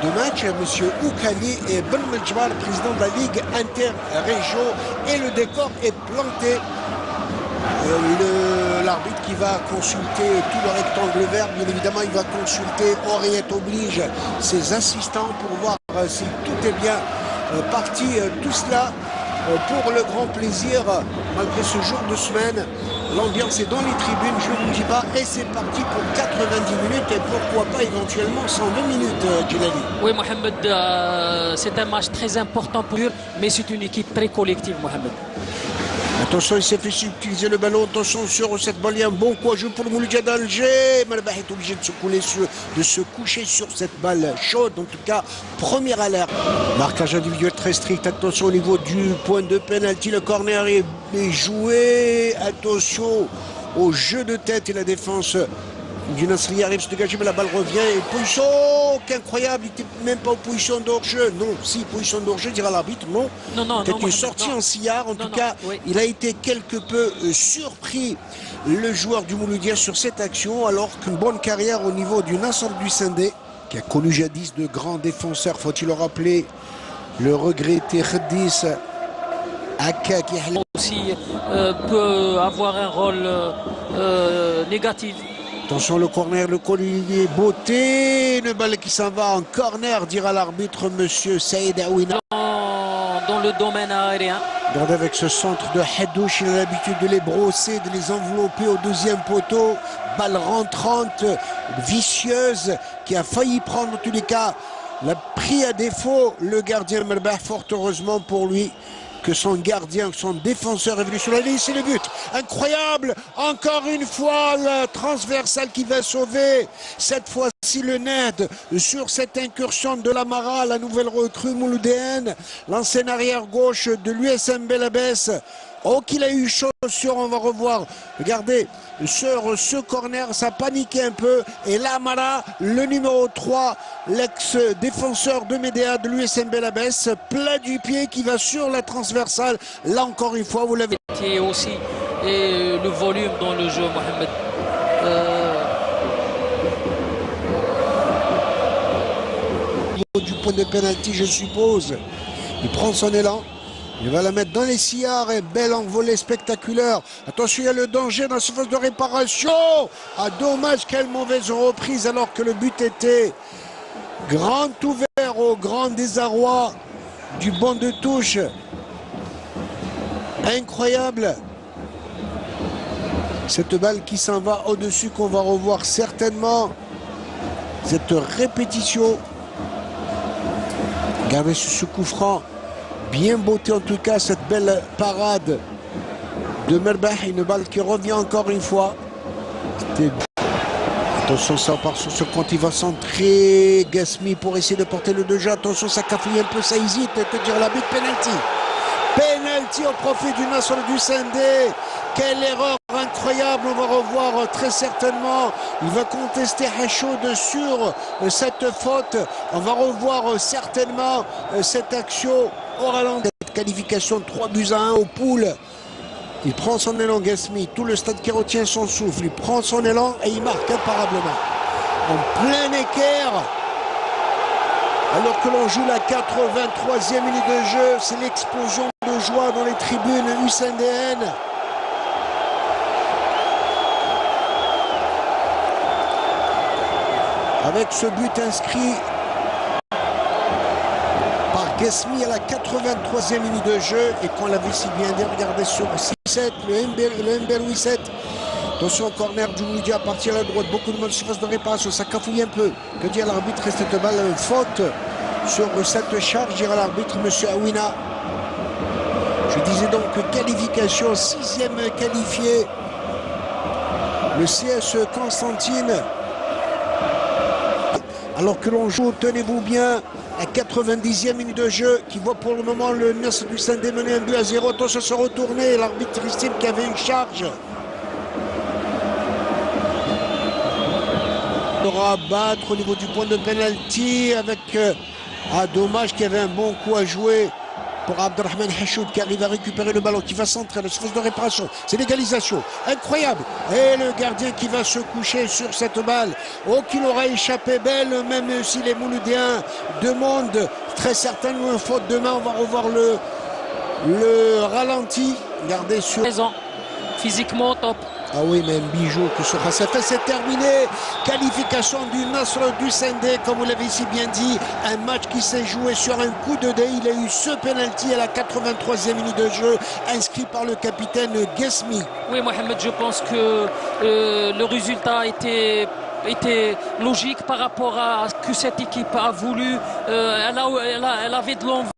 de match, M. Oukali et Ben Medjbar, président de la Ligue Interrégio, et le décor est planté. L'arbitre qui va consulter tout le rectangle vert, bien évidemment il va consulter, Oreillette oblige ses assistants pour voir si tout est bien parti, tout cela pour le grand plaisir, malgré ce jour de semaine. L'ambiance est dans les tribunes, je ne vous dis pas, et c'est parti pour 90 minutes et pourquoi pas éventuellement 120 minutes, Djilali. Oui, Mohamed, c'est un match très important pour eux, mais c'est une équipe très collective, Mohamed. Attention, il s'est fait utiliser le ballon. Attention sur cette balle. Il y a un bon coup à jouer pour le Mouloudia d'Alger. Malbah est obligé de se coucher sur cette balle chaude. En tout cas, première alerte. Marquage individuel très strict. Attention au niveau du point de pénalty. Le corner est joué. Attention au jeu de tête et la défense du Nasri arrive se dégager, mais la balle revient. Et position incroyable, il n'était même pas en position d'hors-jeu. Non, si, position d'hors-jeu, dira l'arbitre, non. Peut-être une sortie en sillard. En tout cas, oui. Il a été quelque peu surpris, le joueur du Mouloudia, sur cette action, alors qu'une bonne carrière au niveau du Nasr du Sindé, qui a connu jadis de grands défenseurs, faut-il le rappeler, le regretté Khedis Aka, qui aussi peut avoir un rôle négatif. Attention le corner, le collier, beauté, une balle qui s'en va en corner, dira l'arbitre monsieur Saïd Aouina. Dans le domaine aérien. Regardez avec ce centre de Hadouche, il a l'habitude de les brosser, de les envelopper au deuxième poteau. Balle rentrante, vicieuse, qui a failli prendre en tous les cas. L'a pris à défaut le gardien Melbah, fort heureusement pour lui. Que son gardien, son défenseur est venu sur la ligne, c'est le but. Incroyable, encore une fois, la transversale qui va sauver. Cette fois-ci, le Ned sur cette incursion de l'Amara, la nouvelle recrue mouloudéenne, l'ancienne arrière-gauche de l'USM Belabès. Oh, qu'il a eu chaud sur, on va revoir. Regardez, sur ce corner, ça paniquait un peu. Et l'Amara, le numéro 3, l'ex-défenseur de Médéa de l'USM Belabès, plat du pied qui va sur la transversale. Là, encore une fois, vous l'avez. Et aussi et le volume dans le jeu, Mohamed. Au niveau du point de pénalty, je suppose. Il prend son élan. Il va la mettre dans les sillards et belle envolée spectaculaire. Attention, il y a le danger dans la surface de réparation. Ah, dommage, quelle mauvaise reprise alors que le but était grand ouvert au grand désarroi du banc de touche. Incroyable. Cette balle qui s'en va au-dessus qu'on va revoir certainement. Cette répétition. Regardez ce coup franc. Bien beauté en tout cas, cette belle parade de Melbah, une balle qui revient encore une fois. Attention, ça part sur ce compte, il va centrer. Gasmi pour essayer de porter le deux jeu. Attention, ça cafouille un peu, ça hésite. Que dire la but, penalty. Penalty au profit du Nasr du Sindé. Quelle erreur incroyable, on va revoir très certainement. Il va contester Hachoud sur cette faute. On va revoir certainement cette action au ralenti. Cette qualification de 3-1 au pool. Il prend son élan, Gasmi. Tout le stade qui retient son souffle. Il prend son élan et il marque imparablement. En plein équerre. Alors que l'on joue la 83e minute de jeu, c'est l'explosion de joie dans les tribunes USNDN. Avec ce but inscrit par Gasmi à la 83e minute de jeu et qu'on l'avait si bien dit, regardez sur 6-7, le Mbel 7. Attention au corner du Mouloudia à partir à la droite, beaucoup de mal surface de réparation, ça cafouille un peu. Que dit l'arbitre, cette balle faute sur cette charge, dira l'arbitre monsieur Aouina. Je disais donc qualification, 6e qualifié. Le CSE Constantine. Alors que l'on joue, tenez-vous bien, à 90e minute de jeu, qui voit pour le moment le Nasr du Sindé mener 1-0. Attention à se retourner, l'arbitre estime qu'il y avait une charge. On aura à battre au niveau du point de pénalty avec dommage qu'il y avait un bon coup à jouer pour Abdelrahman Hachoud qui arrive à récupérer le ballon, qui va centrer la surface de réparation. C'est l'égalisation. Incroyable. Et le gardien qui va se coucher sur cette balle. Oh, qu'il aura échappé belle, même si les Mouloudiens demandent très certainement une faute de main. On va revoir le ralenti. Regardez sur... Physiquement top. Ah oui, mais un bijou que sera ça fait, c'est terminé. Qualification du Nasr du Sendé, comme vous l'avez si bien dit. Un match qui s'est joué sur un coup de dé. Il a eu ce penalty à la 83e minute de jeu, inscrit par le capitaine Guesmi. Oui, Mohamed, je pense que le résultat était logique par rapport à ce que cette équipe a voulu. Elle avait de l'envie.